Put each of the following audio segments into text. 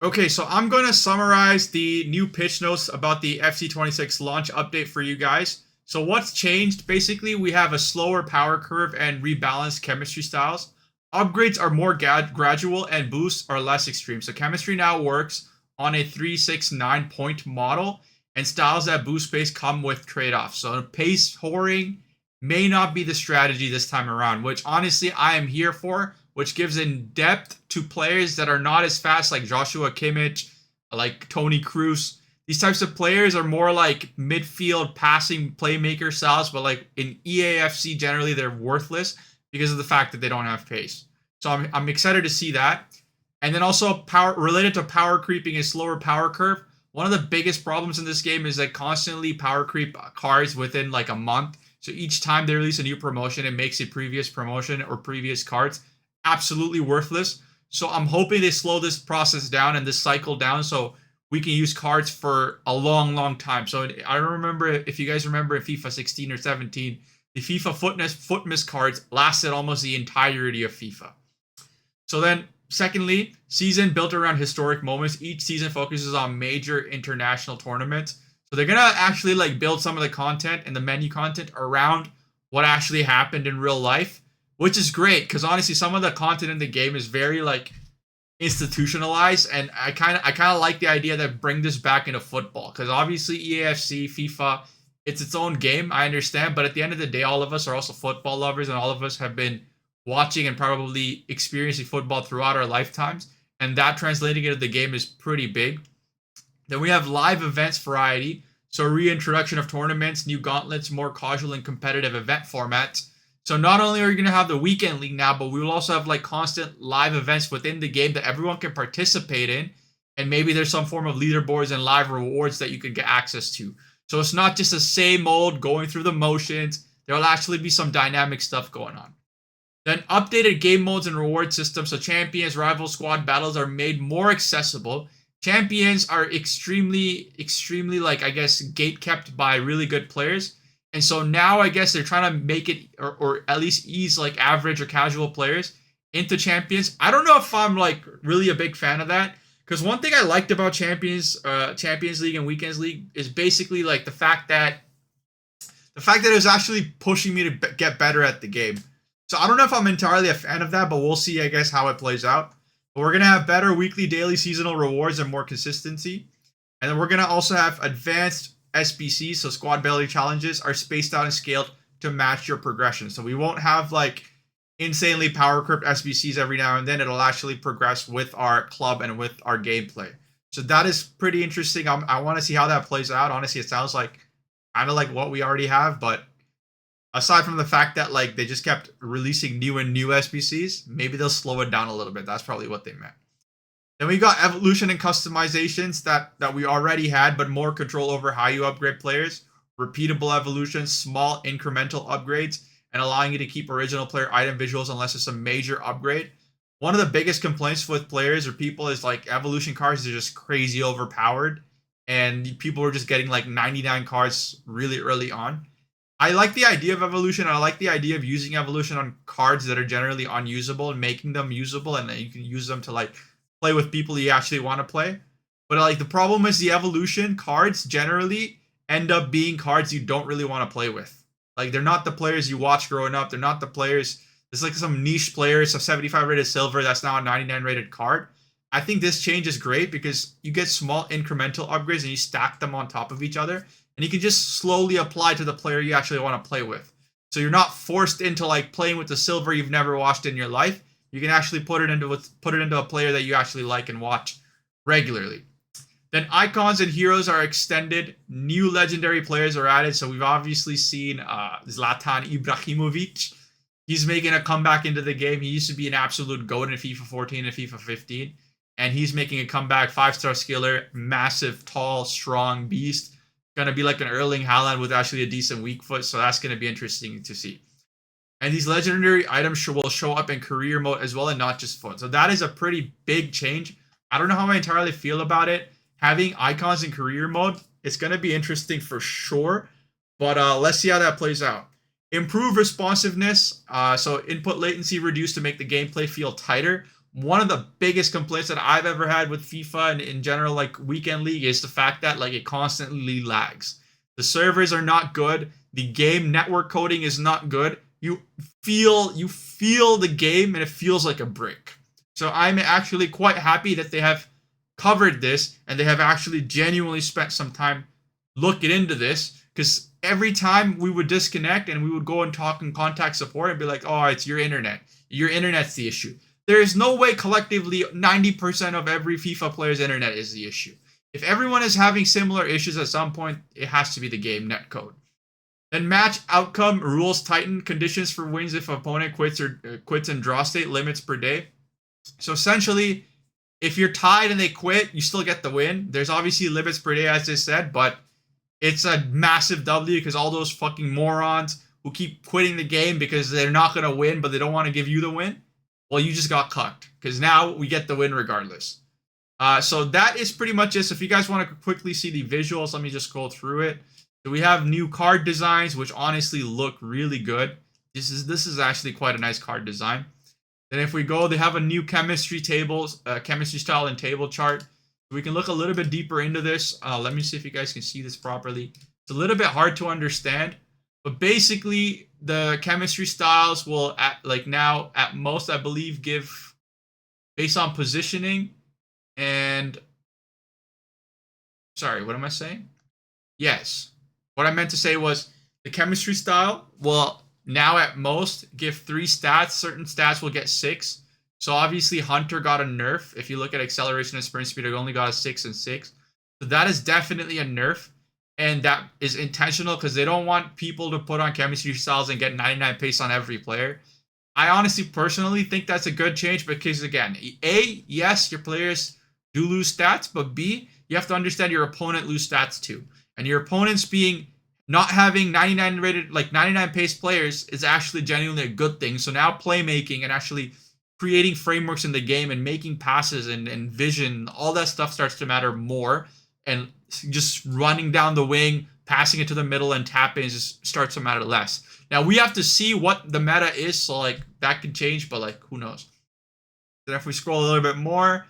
Okay, so I'm going to summarize the new pitch notes about the FC26 launch update for you guys. So what's changed? Basically, we have a slower power curve and rebalanced chemistry styles. Upgrades are more gradual and boosts are less extreme. So chemistry now works on a 369 point model, and styles that boost pace come with trade-offs. So pace whoring may not be the strategy this time around, which honestly I am here for, which gives in depth to players that are not as fast, like Joshua Kimmich, like Tony Kroos. These types of players are more like midfield passing playmaker styles, but like in EAFC generally they're worthless because of the fact that they don't have pace. So I'm excited to see that. And then also power related to power creeping is slower power curve. One of the biggest problems in this game is that constantly power creep cards within like a month. So each time they release a new promotion, it makes a previous promotion or previous cards absolutely worthless. So I'm hoping they slow this process down and this cycle down so we can use cards for a long, long time. So I remember, if you guys remember in FIFA 16 or 17, the FIFA foot miss cards lasted almost the entirety of FIFA. So then, secondly, season built around historic moments. Each season focuses on major international tournaments. So they're going to actually like build some of the content and the menu content around what actually happened in real life, which is great because honestly, some of the content in the game is very like institutionalized, and I kind of like the idea that bring this back into football because obviously EAFC, FIFA, it's its own game. I understand, but at the end of the day, all of us are also football lovers, and all of us have been watching and probably experiencing football throughout our lifetimes, and that translating into the game is pretty big. Then we have live events variety, so reintroduction of tournaments, new gauntlets, more casual and competitive event formats. So not only are you going to have the weekend league now, but we will also have like constant live events within the game that everyone can participate in, and maybe there's some form of leaderboards and live rewards that you can get access to. So it's not just the same old going through the motions. There will actually be some dynamic stuff going on. Then updated game modes and reward systems, so champions, rival squad battles are made more accessible. Champions are extremely, like, I guess, gate kept by really good players. And so now I guess they're trying to make it, or at least ease like average or casual players into champions. I don't know if I'm like really a big fan of that. Because one thing I liked about Champions League and Weekends League is basically like the fact that it was actually pushing me to get better at the game. So I don't know if I'm entirely a fan of that, but we'll see, I guess, how it plays out. But we're going to have better weekly, daily, seasonal rewards and more consistency. And then we're going to also have advanced SBCs, so squad ability challenges, are spaced out and scaled to match your progression. So we won't have like insanely power crept SBCs every now and then. It'll actually progress with our club and with our gameplay. So that is pretty interesting. I want to see how that plays out. Honestly, it sounds like kind of like what we already have, but aside from the fact that like they just kept releasing new SBCs, maybe they'll slow it down a little bit. That's probably what they meant. Then we got evolution and customizations that we already had, but more control over how you upgrade players, repeatable evolutions, small incremental upgrades, and allowing you to keep original player item visuals unless it's a major upgrade. One of the biggest complaints with players or people is like evolution cards are just crazy overpowered, and people are just getting like 99 cards really early on. I like the idea of evolution, and I like the idea of using evolution on cards that are generally unusable and making them usable, and then you can use them to like play with people you actually want to play. But like the problem is the evolution cards generally end up being cards you don't really want to play with. Like they're not the players you watched growing up. They're not the players. There's like some niche players, a 75 rated silver that's now a 99 rated card. I think this change is great because you get small incremental upgrades and you stack them on top of each other, and you can just slowly apply to the player you actually want to play with. So you're not forced into like playing with the silver you've never watched in your life. You can actually put it into a player that you actually like and watch regularly. Then icons and heroes are extended. New legendary players are added. So we've obviously seen Zlatan Ibrahimovic. He's making a comeback into the game. He used to be an absolute goat in FIFA 14 and FIFA 15. And he's making a comeback. 5-star skiller, massive, tall, strong beast. Going to be like an Erling Haaland with actually a decent weak foot. So that's going to be interesting to see. And these legendary items will show up in career mode as well and not just foot. So that is a pretty big change. I don't know how I entirely feel about it. Having icons in career mode, it's going to be interesting for sure. But let's see how that plays out. Improve responsiveness. So input latency reduced to make the gameplay feel tighter. one of the biggest complaints that I've ever had with FIFA and in general, like Weekend League, is the fact that like it constantly lags. The servers are not good. The game network coding is not good. You feel the game and it feels like a brick. So I'm actually quite happy that they have covered this and they have actually genuinely spent some time looking into this, because every time we would disconnect and we would go and talk and contact support and be like, oh, it's your internet. Your internet's the issue. There is no way collectively 90% of every FIFA player's internet is the issue. If everyone is having similar issues at some point, it has to be the game netcode. Then match outcome rules tighten, conditions for wins if opponent quits and draw state, limits per day. So essentially, if you're tied and they quit, you still get the win. There's obviously limits per day, as I said, but it's a massive W because all those fucking morons who keep quitting the game because they're not going to win, but they don't want to give you the win, well, you just got cucked because now we get the win regardless. So that is pretty much it. So if you guys want to quickly see the visuals, let me just scroll through it. So we have new card designs, which honestly look really good. This is actually quite a nice card design. Then if we go, they have a new chemistry style and table chart. We can look a little bit deeper into this. Let me see if you guys can see this properly. It's a little bit hard to understand, but basically the chemistry styles will at most, I believe, give based on positioning and sorry, what am I saying? Yes. What I meant to say was the chemistry style will now at most give 3 stats. Certain stats will get 6. So obviously Hunter got a nerf. If you look at acceleration and sprint speed, it only got a 6 and 6. So that is definitely a nerf. And that is intentional because they don't want people to put on chemistry styles and get 99 pace on every player. I honestly personally think that's a good change because, again, A, yes, your players do lose stats, but B, you have to understand your opponent lose stats too. And your opponents being not having 99 rated, like 99 pace players is actually genuinely a good thing. So now playmaking and actually creating frameworks in the game and making passes and vision, all that stuff starts to matter more. And just running down the wing, passing it to the middle, and tapping just starts to matter less. Now we have to see what the meta is, so like that could change, but like who knows. Then if we scroll a little bit more,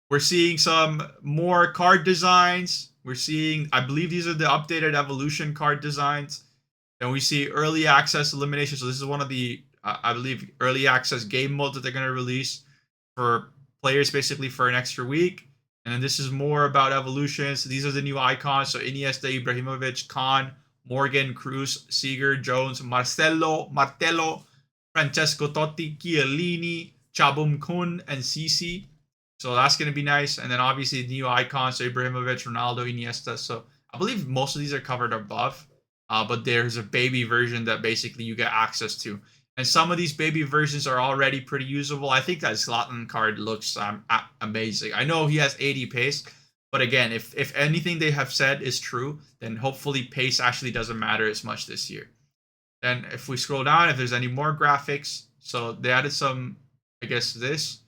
we're seeing some more card designs. We're seeing, I believe these are the updated evolution card designs. Then we see early access elimination. So this is one of the, I believe, early access game modes that they're going to release for players basically for an extra week. And then this is more about evolution. So these are the new icons. So Iniesta, Ibrahimovic, Khan, Morgan, Cruz, Seeger, Jones, Martello, Francesco Totti, Chiellini, Chabum Kun, and Sisi. So that's going to be nice. And then obviously the new icons, so Ibrahimovic, Ronaldo, Iniesta. So I believe most of these are covered above. But there's a baby version that basically you get access to. And some of these baby versions are already pretty usable. I think that Zlatan card looks amazing. I know he has 80 pace, but again, if anything they have said is true, then hopefully pace actually doesn't matter as much this year. Then if we scroll down, if there's any more graphics, so they added some, I guess this.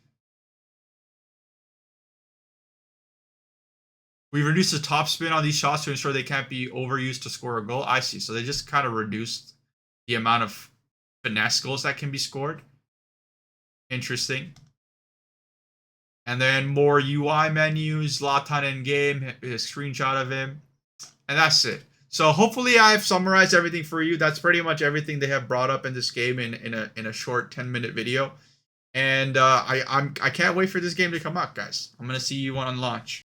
We reduced the top spin on these shots to ensure they can't be overused to score a goal. I see. So they just kind of reduced the amount of finesse goals that can be scored. Interesting. And then more UI menus, Zlatan in game, a screenshot of him. And that's it. So hopefully I've summarized everything for you. That's pretty much everything they have brought up in this game in a short 10-minute video. And I can't wait for this game to come out, guys. I'm gonna see you on launch.